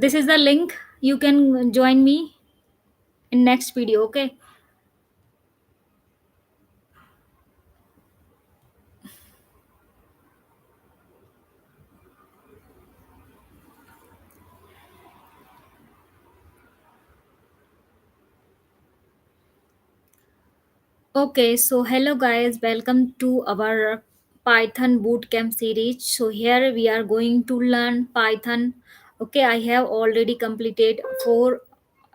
This is the link. You can join me in next video. Okay. Okay, so hello guys, welcome to our Python bootcamp series. So here we are going to learn Python. Okay, I have already completed 4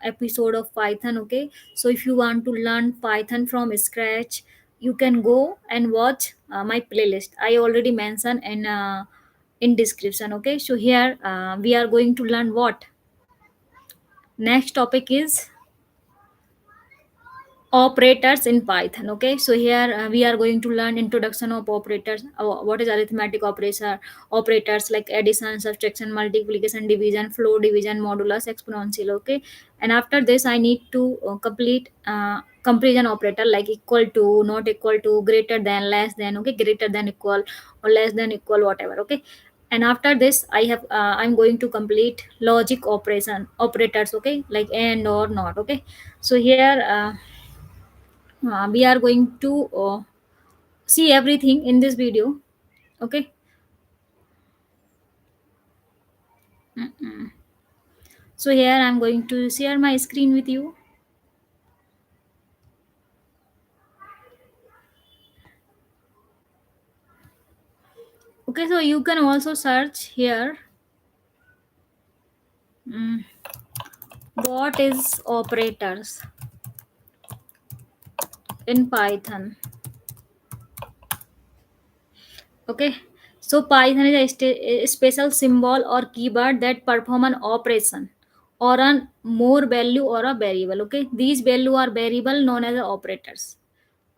episode of Python. Okay, so if you want to learn Python from scratch, you can go and watch my playlist. I already mentioned in description. Okay, so here we are going to learn what next topic is operators in Python. Okay, so here we are going to learn introduction of operators. What is arithmetic operators like addition, subtraction, multiplication, division, floor division, modulus, exponential. Okay, and after this I need to complete comparison operator like equal to, not equal to, greater than, less than. Okay, greater than, equal, or less than, equal, whatever. Okay, and after this I'm going to complete logic operators. Okay, like and or not. Okay, so here we are going to see everything in this video. Okay. Mm-mm. So here I'm going to share my screen with you. Okay, so you can also search here, mm, what is operators in Python. Okay, so Python is a special symbol or keyword that perform an operation or an more value or a variable. Okay, these value are variable known as operators.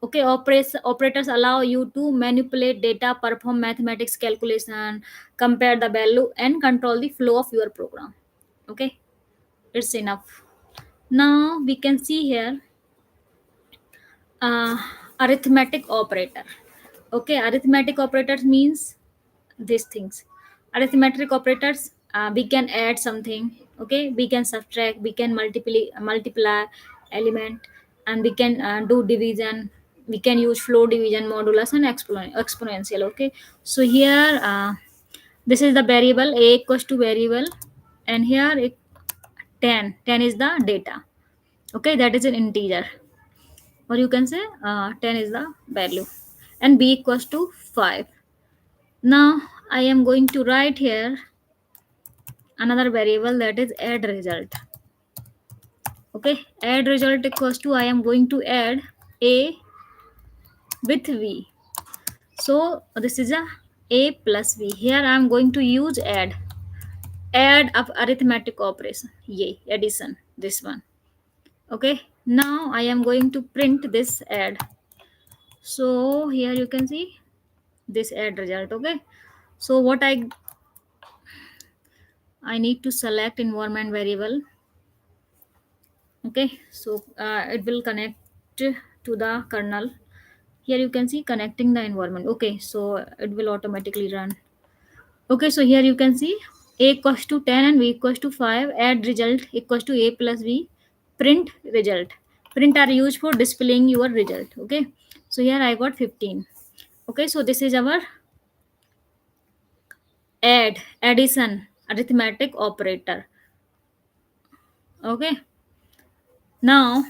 Okay, operators allow you to manipulate data, perform mathematics calculation, compare the value, and control the flow of your program. Okay, it's enough. Now we can see here uh, arithmetic operator. Okay, arithmetic operators means these things. Arithmetic operators, we can add something. Okay, we can subtract, we can multiply element, and we can do division. We can use floor division, modulus, and exponential. Okay, so here this is the variable a equals to variable, and here 10 is the data. Okay, that is an integer, or you can say 10 is the value, and b equals to 5. Now I am going to write here another variable, that is add result. Okay, add result equals to, I am going to add a with v. So this is a plus v. Here I am going to use add of arithmetic operation, yay, addition, this one. Okay, now I am going to print this add. So here you can see this add result. Okay, so what I need to select environment variable. Okay, so it will connect to the kernel. Here you can see connecting the environment. Okay, so it will automatically run. Okay, so here you can see a equals to 10 and v equals to 5, add result equals to a plus v, print result. Print are used for displaying your result. Okay, so here I got 15. Okay, so this is our addition arithmetic operator. Okay, now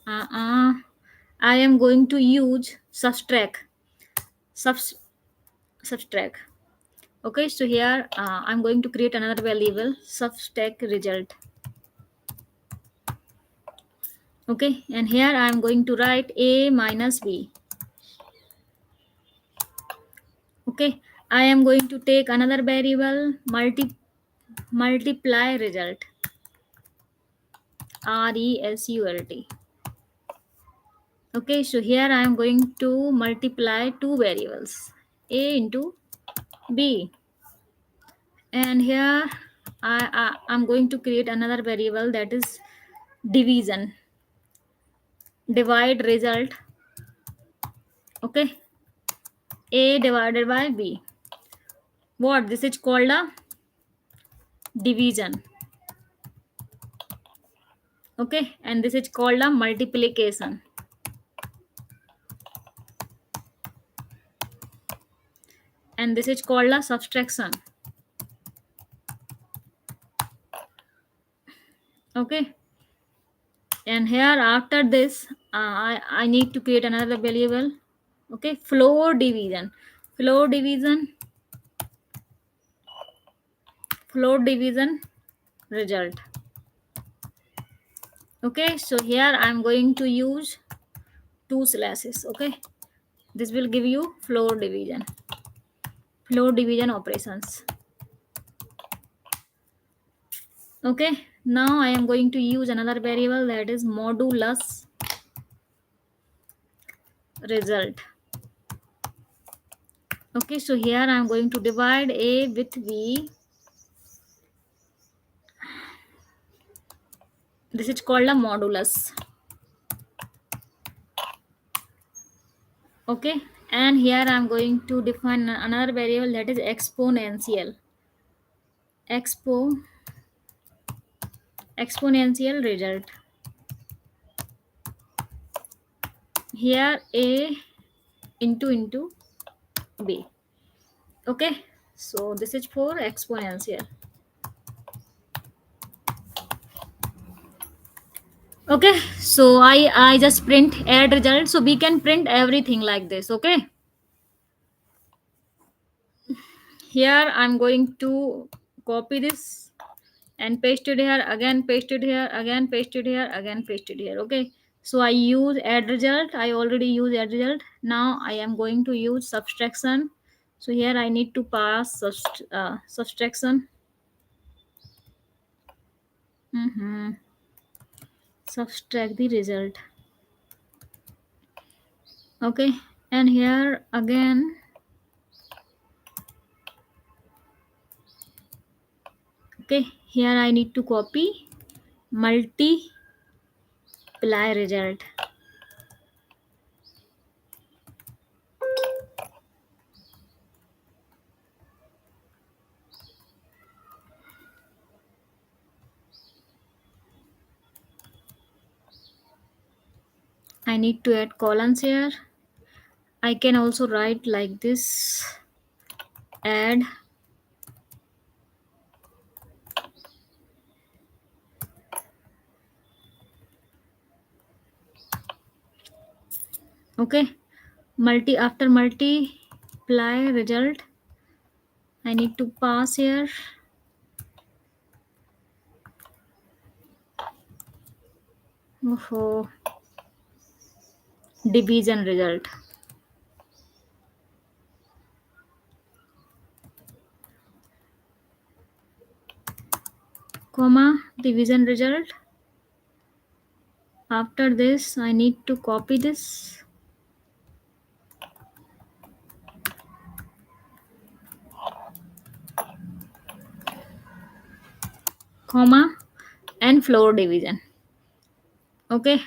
I am going to use subs, subtract. Okay, so here I'm going to create another variable, subtract result. Okay, and here I'm going to write a minus b. Okay, I am going to take another variable, multiply result, result. Okay, so here I am going to multiply two variables, a into b, and here I'm going to create another variable, that is division, divide result. Okay, a divided by b. What this is called a division. Okay, and this is called a multiplication. And this is called a subtraction. Okay, and here after this, I need to create another variable. Okay, floor division. Floor division. Floor division result. Okay, so here I'm going to use two slashes. Okay, this will give you floor division operations. Okay, now I am going to use another variable, that is modulus result. Okay, so here I am going to divide a with b. This is called a modulus. Okay, and here I am going to define another variable, that is exponential. Exponential result. Here a into b. Okay, so this is for exponential. Okay, so I just print add result, so we can print everything like this. Okay, here I'm going to copy this and paste it here, again paste it here, again paste it here, again paste it here. Okay, so I use add result. I already use add result. Now I am going to use subtraction. So here I need to pass subtraction. Subtract the result. Okay, and here again, okay, here I need to copy multiply result. I need to add columns here. I can also write like this, add okay, after multiply result, I need to pass here oh, division result, comma division result. After this I need to copy this, comma, and floor division. Okay,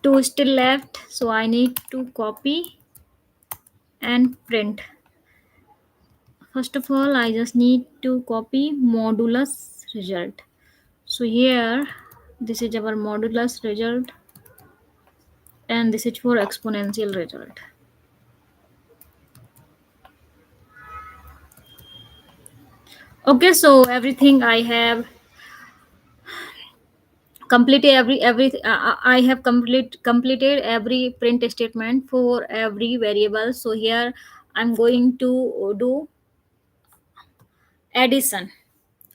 two still left, so I need to copy and print. First of all, I just need to copy modulus result. So here, this is our modulus result, and this is for exponential result. Okay, so everything I have completed, I have completed every print statement for every variable. So here I'm going to do addition.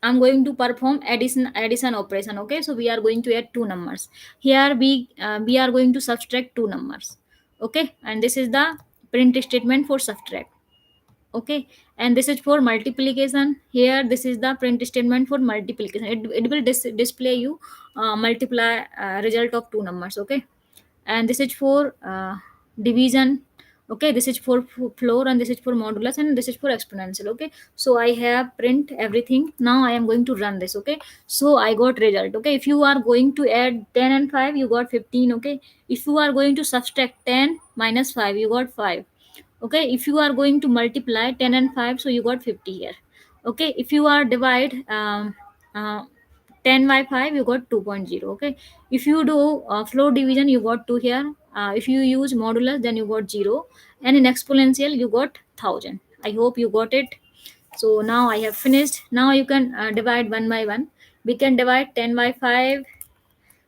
I'm going to perform addition operation. Okay, so we are going to add two numbers. Here we are going to subtract two numbers. Okay, and this is the print statement for subtract. Okay, and this is for multiplication. Here this is the print statement for multiplication. It will display you multiply result of two numbers. Okay, and this is for division. Okay, this is for floor, and this is for modulus, and this is for exponential. Okay, so I have print everything. Now I am going to run this. Okay, so I got result. Okay, if you are going to add 10 and 5, you got 15. Okay, if you are going to subtract 10 minus 5, you got 5. Okay, if you are going to multiply 10 and 5, so you got 50 here. Okay, if you are divide uh, 10 by 5 you got 2.0. Okay, if you do floor division you got 2 here. If you use modulus then you got 0, and in exponential you got 1000. I hope you got it. So now I have finished. Now you can divide one by one. We can divide 10 by 5.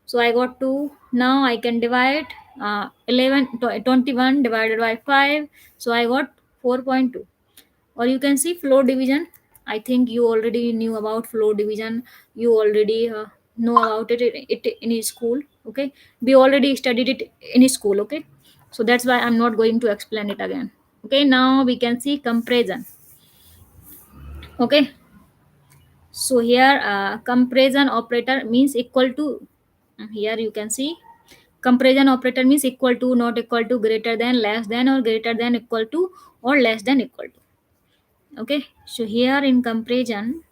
So I got 2. Now I can divide 21 divided by 5. So I got 4.2. Or you can see floor division. I think you already knew about floor division. You already know about it in school. Okay, we already studied it in school. Okay, so that's why I'm not going to explain it again. Okay, now we can see comparison. Okay, so here comparison operator means equal to, here you can see comparison operator means equal to, not equal to, greater than, less than, or greater than, equal to, or less than, equal to. Okay, so here in comparison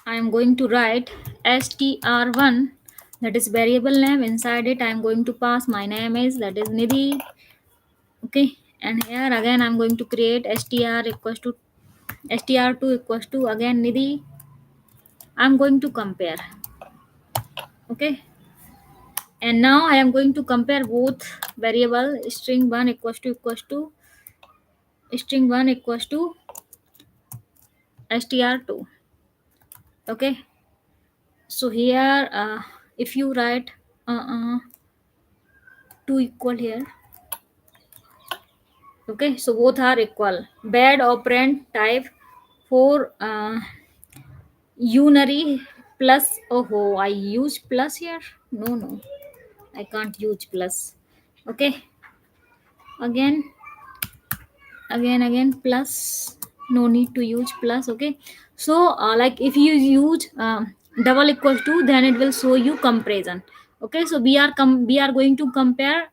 I am going to write str1, that is variable name. Inside it I am going to pass my name is, that is Nidhi. Okay, and here again I am going to create str equals to str2 equals to again Nidhi. I am going to compare. Okay, and now I am going to compare both variable. String1 equals to str2. Okay, so here if you write 2 equal here. Okay, so both are equal. Bad operand type for unary plus. Oh, I use plus here. No, I can't use plus. Okay, again plus. No need to use plus. Okay, so like if you use double equals to, then it will show you comparison. Okay, so we are going to compare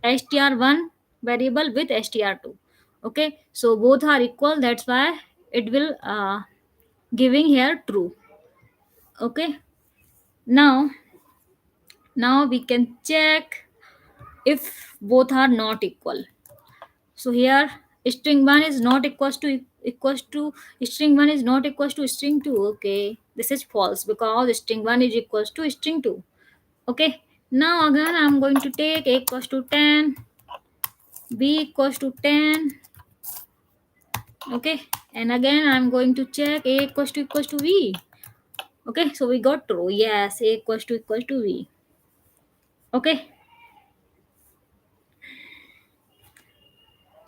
str1 variable with str2. Okay, so both are equal, that's why it will giving here true. Okay, now we can check if both are not equal. So here string1 is not equals to string1 is not equals to string2. Okay, this is false because string1 is equals to string2. Okay, now again I'm going to take a equals to 10, b equals to 10. Okay, and again I'm going to check a equals to v. Okay, so we got true. Yes, a equals to v. Okay,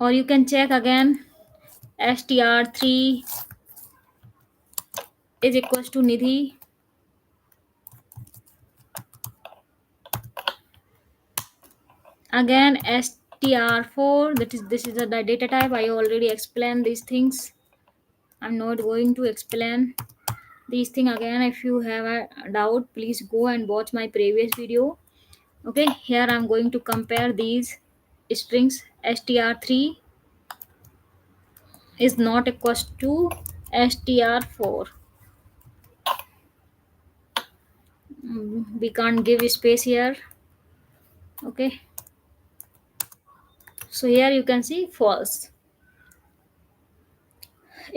or you can check again str3 is equals to Nidhi. Again str4, that is, this is the data type. I already explained these things. I'm not going to explain these things again. If you have a doubt, please go and watch my previous video. Okay, here I'm going to compare these strings. str3 is not equals to str4. We can't give space here. Okay, so here you can see false.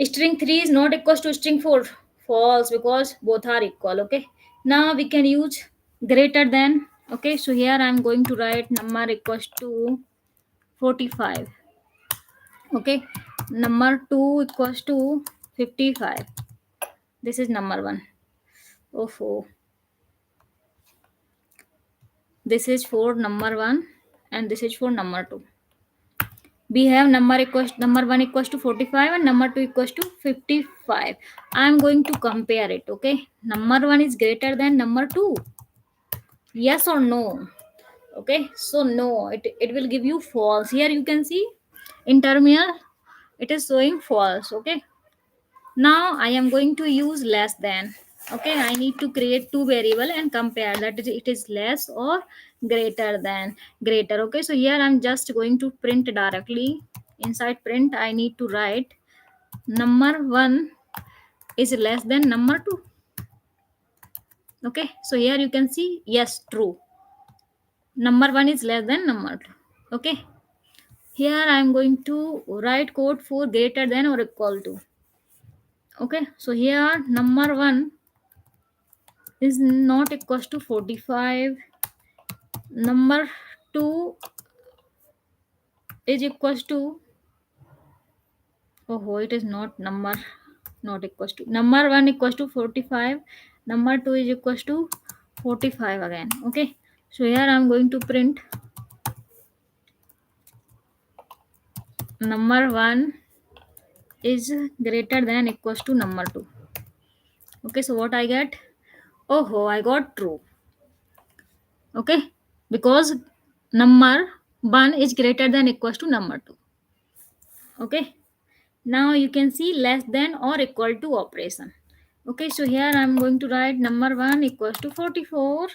String 3 is not equals to string 4. False, because both are equal. Okay, now we can use greater than. Okay, so here I'm going to write number equals to 45. Okay, number 2 equals to 55. This is number 1. Oh, this is for number 1 and this is for number 2. We have number 1 equals to 45 and number 2 equals to 55. I am going to compare it. Okay, number 1 is greater than number 2. Yes or no? Okay, so no, it will give you false. Here you can see in terminal it is showing false. Okay, now I am going to use less than. Okay, I need to create two variable and compare that it is less or greater than. Greater. Okay, so here I'm just going to print directly. Inside print I need to write number 1 is less than number 2. Okay, so here you can see yes, true, number 1 is less than number 2. Okay, here I am going to write code for greater than or equal to. Okay, so here number 1 is not equals to 45. Number 2 is equals to, oh, it is not number, not equals to, number 1 equals to 45, number 2 is equals to 45 again. Okay, so here I'm going to print number 1 is greater than equals to number 2. Okay, so what I get? Oh, I got true. Okay, because number 1 is greater than equals to number 2. Okay, now you can see less than or equal to operation. Okay, so here I'm going to write number 1 equals to 44.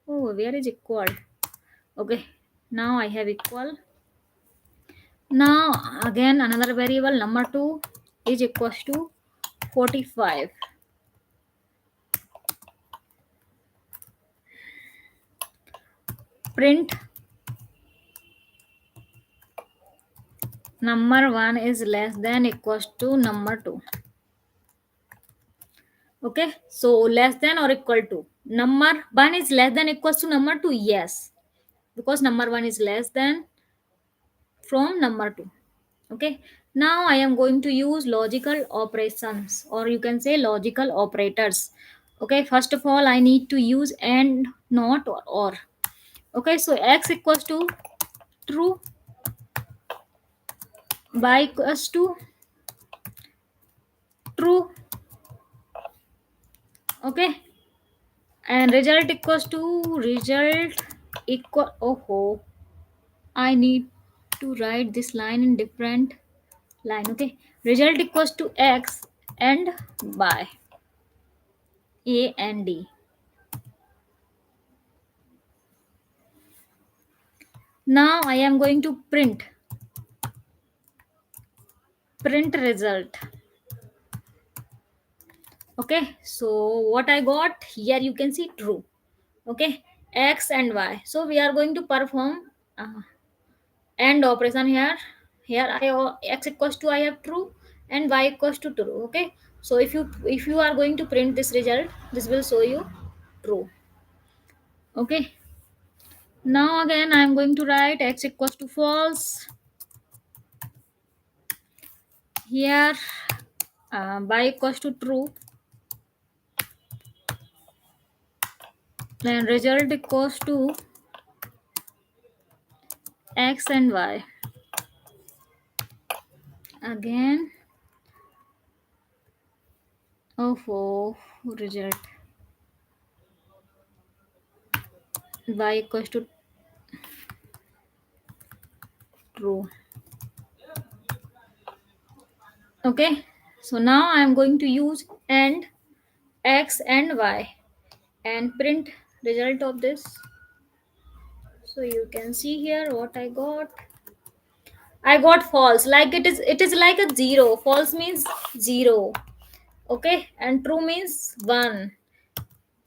Oh, where is equal? Okay, now I have equal. Now again another variable number 2 is equals to 45. Print number 1 is less than equals to number 2. Okay, so less than or equal to number 1 is less than equals to number 2. Yes, because number 1 is less than from number 2. Okay, now I am going to use logical operations, or you can say logical operators. Okay, first of all I need to use and, not, or. Okay, so x equals to true, y equals to true. Okay, and result equals to result equal, oh, I need to write this line in different line. Okay, result equals to x and y, a and d. Now I am going to print result. Okay, so what I got here, you can see true. Okay, x and y, so we are going to perform and operation here. Here x equals to I have true and y equals to true. Okay, so if you are going to print this result, this will show you true. Okay, now again I am going to write x equals to false. Here y equals to true, then result equals to x and y. Again, oh, result y equals to true. Okay, so now I am going to use and x and y and print result of this. So you can see here what I got. I got false, like it is like a zero. False means zero. Okay, and true means 1.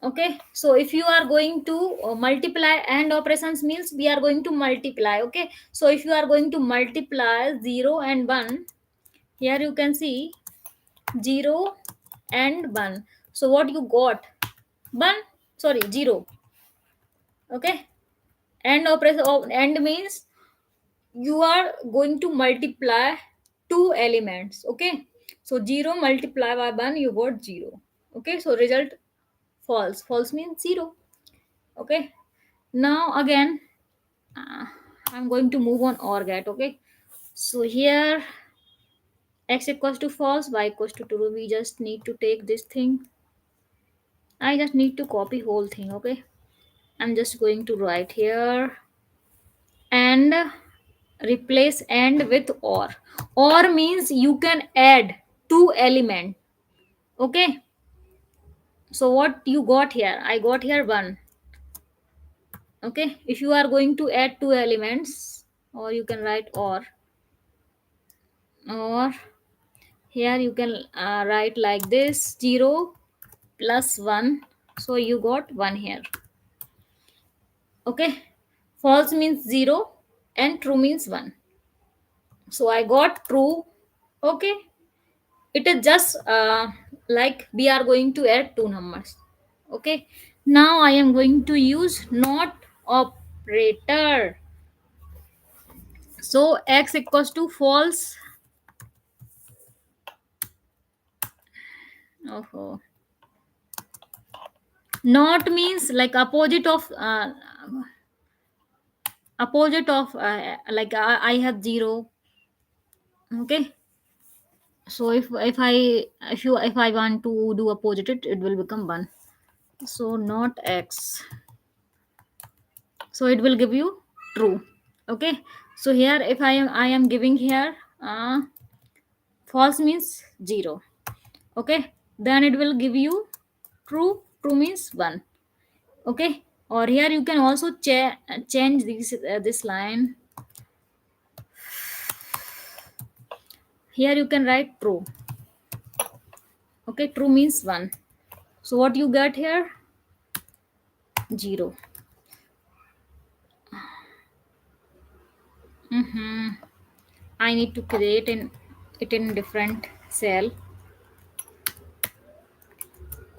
Okay, so if you are going to multiply and operations means we are going to multiply. Okay, so if you are going to multiply 0 and 1, here you can see 0 and 1. So what you got? 1, sorry, 0. Okay, and operation and means you are going to multiply two elements. Okay, so 0 multiply by 1, you got 0. Okay, so result false. False means 0. Okay, now again uh, I'm going to move on or get. Okay, so here x equals to false, y equals to true. We just need to take this thing. I just need to copy whole thing. Okay, I'm just going to write here and replace and with or. Or means you can add two element. Okay, so what you got here? I got here 1. Okay, if you are going to add two elements, or you can write or here you can write like this, 0 plus 1, so you got 1 here. Okay, false means 0 and true means 1, so I got true. Okay, It is just like we are going to add two numbers. Okay, now I am going to use not operator. So x equals to false. Oh, not means like opposite of like I have zero. Okay, so if I want to do opposite it, it will become one. So not x, so it will give you true. Okay, so here if I am giving here false means zero. Okay, then it will give you true. True means one. Okay, or here you can also change this line. Here you can write true. Okay, true means one. So what you get here? Zero. Mm-hmm. I need to create it in different cell.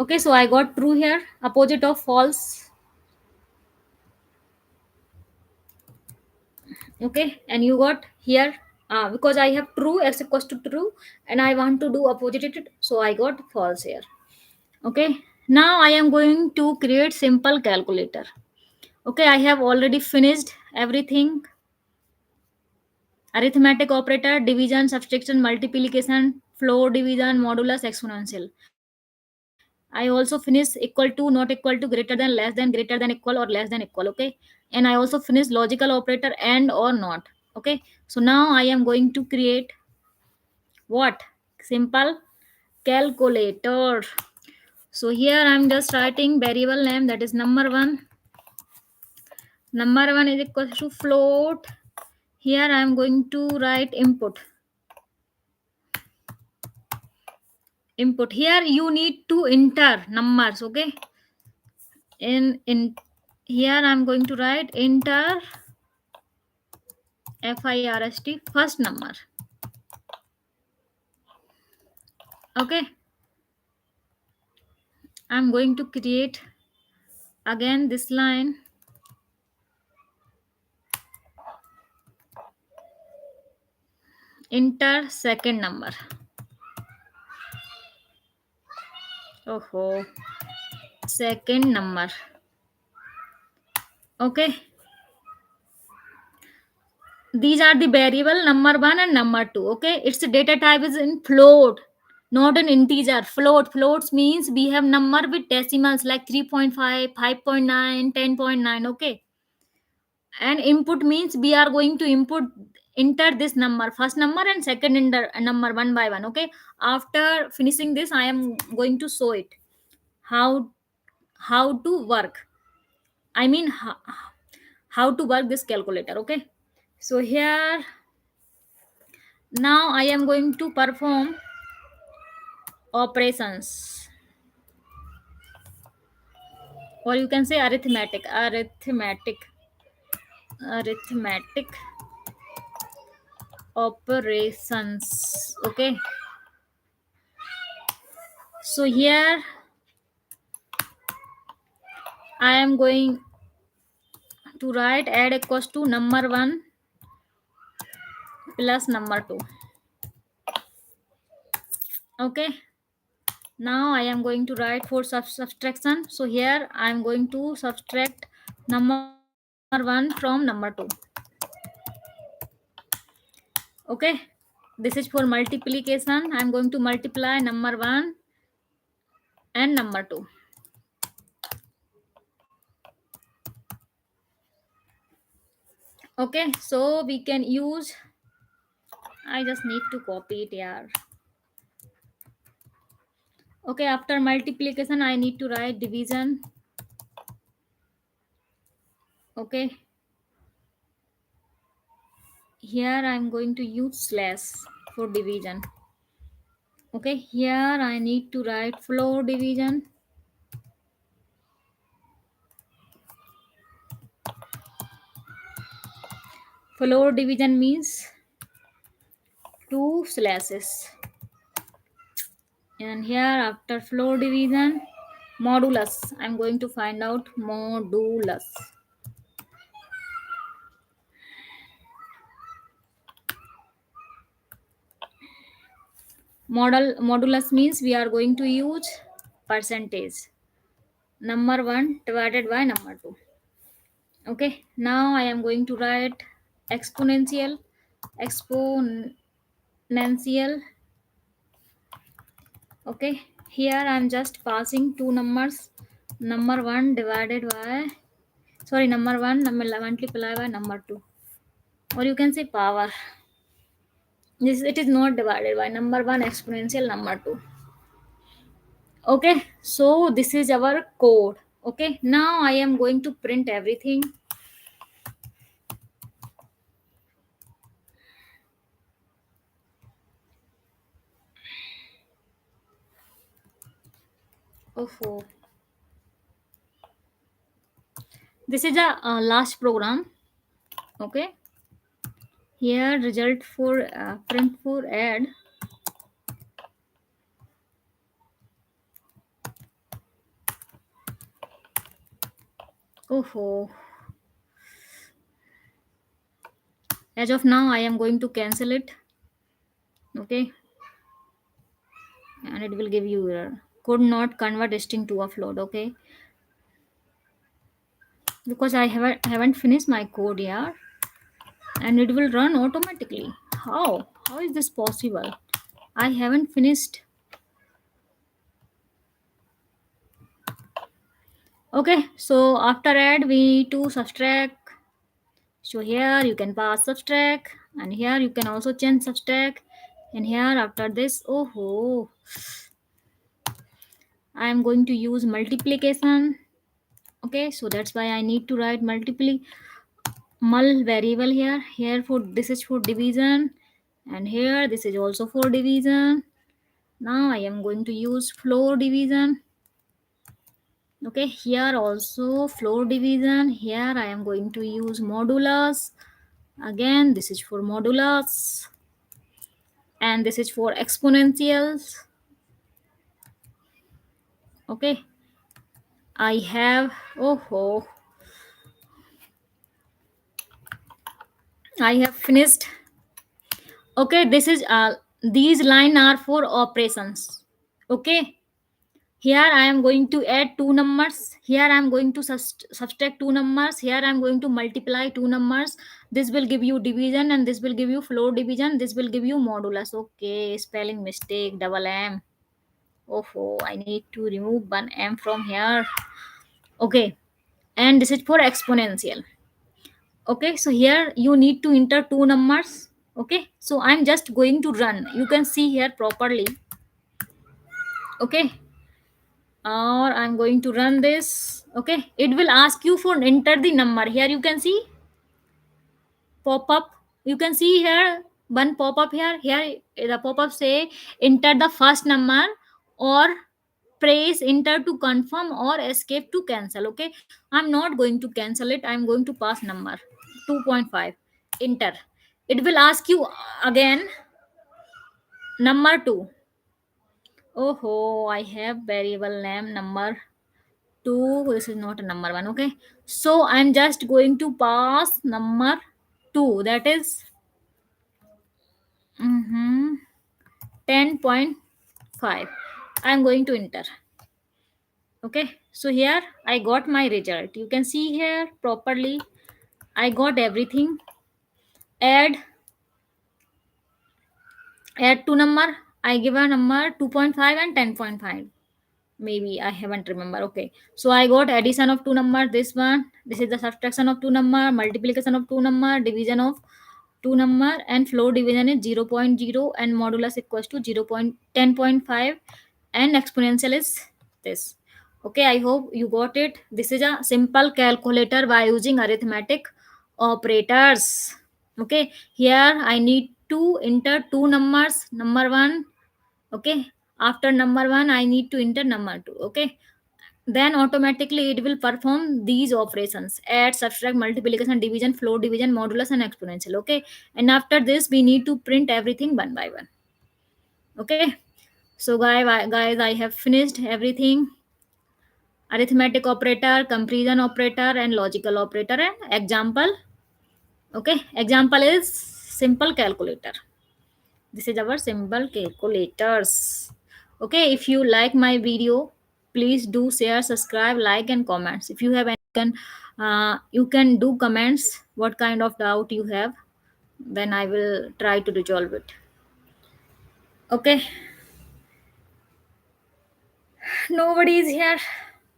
Okay, so I got true here, opposite of false. Okay, and you got here because I have true x equals to true, and I want to do opposite it, so I got false here. Okay, now I am going to create simple calculator. Okay, I have already finished everything: arithmetic operator, division, subtraction, multiplication, floor division, modulus, exponential. I also finish equal to, not equal to, greater than, less than, greater than equal, or less than equal. Okay, and I also finish logical operator and or not. Okay, so now I am going to create what? Simple calculator. So here I'm just writing variable name, that is number one. Number one is equal to float. Here I'm going to write input. Input, here you need to enter numbers. Okay, in here I'm going to write enter first first number. Okay, I'm going to create again this line. Enter second number. Oh, second number. Okay, these are the variable number one and number two. Okay, its data type is in float, not an integer. Floats means we have number with decimals like 3.5, 5.9, 10.9. Okay, and input means we are going to enter this number, first number and second number, one by one. Okay, after finishing this I am going to show it how to work. I mean how to work this calculator. Okay, so here now I am going to perform operations, or you can say arithmetic operations. Okay, so here I am going to write add equals to number one plus number two. Okay, now I am going to write for subtraction. So here I am going to subtract number one from number two. Okay, this is for multiplication. I am going to multiply number one and number two. Okay, so we can use, I just need to copy it here. Okay, after multiplication I need to write division. Okay, here I'm going to use slash for division. Okay, here I need to write floor division. Floor division means two slashes. And here after floor division, modulus, I'm going to find out modulus. Modulus means we are going to use percentage, number 1 divided by number 2. Okay, now I am going to write exponential. Exponential. Okay, here I am just passing two numbers, number 1 divided by, sorry, number 1 number multiplied by number 2, or you can say power. This, it is not divided by number 1 exponential number 2. Okay, so this is our code. Okay, now I am going to print everything. Oh, this is a last program. Okay, here result for print for add. Oh, as of now I am going to cancel it. Okay, and it will give you error, could not convert string to a float. Okay, because I haven't finished my code here, and it will run automatically. How is this possible? I haven't finished. Okay, so after add we need to subtract. So here you can pass subtract, and here you can also change subtract, and here after this, I am going to use multiplication. Okay, so that's why I need to write mul variable here. Here for this is for division, and here this is also for division. Now I am going to use floor division. Okay, here also floor division. Here I am going to use modulus. Again, this is for modulus, and this is for exponentials. Okay, I have I have finished. Okay, this is these line are for operations. Okay, here I am going to add two numbers, here I am going to subtract two numbers, here I am going to multiply two numbers. This will give you division, and this will give you floor division, this will give you modulus. Okay, spelling mistake, double M. I need to remove one M from here. Okay, and this is for exponential. Okay, so here you need to enter two numbers. Okay, so I'm just going to run, you can see here properly. Okay, or I'm going to run this. Okay, it will ask you for enter the number. Here you can see pop up, you can see here one pop up here. Here the pop up say enter the first number, or press enter to confirm, or escape to cancel. Okay, I'm not going to cancel it, I'm going to pass number 2.5, enter. It will ask you again number 2. I have variable name number 2. This is not a number 1. Okay, so I'm just going to pass number 2, that is 10.5. I'm going to enter. Okay, so here I got my result, you can see here properly. I got everything. Add two number, I give a number 2.5 and 10.5, maybe I haven't remember. Okay, so I got addition of two number, this one, this is the subtraction of two number, multiplication of two number, division of two number, and floor division is 0.0, and modulus equals to 0.10.5, and exponential is this. Okay, I hope you got it. This is a simple calculator by using arithmetic operators. Okay, here I need to enter two numbers, number 1. Okay, after number 1 I need to enter number 2. Okay, then automatically it will perform these operations: add, subtract, multiplication, division, floor division, modulus, and exponential. Okay, and after this we need to print everything one by one. Okay, So guys, I have finished everything: arithmetic operator, comparison operator, and logical operator. And example. Okay, example is simple calculator. This is our simple calculators. Okay, if you like my video, please do share, subscribe, like, and comments. If you have any, you can do comments what kind of doubt you have. Then I will try to resolve it. Okay, nobody is here.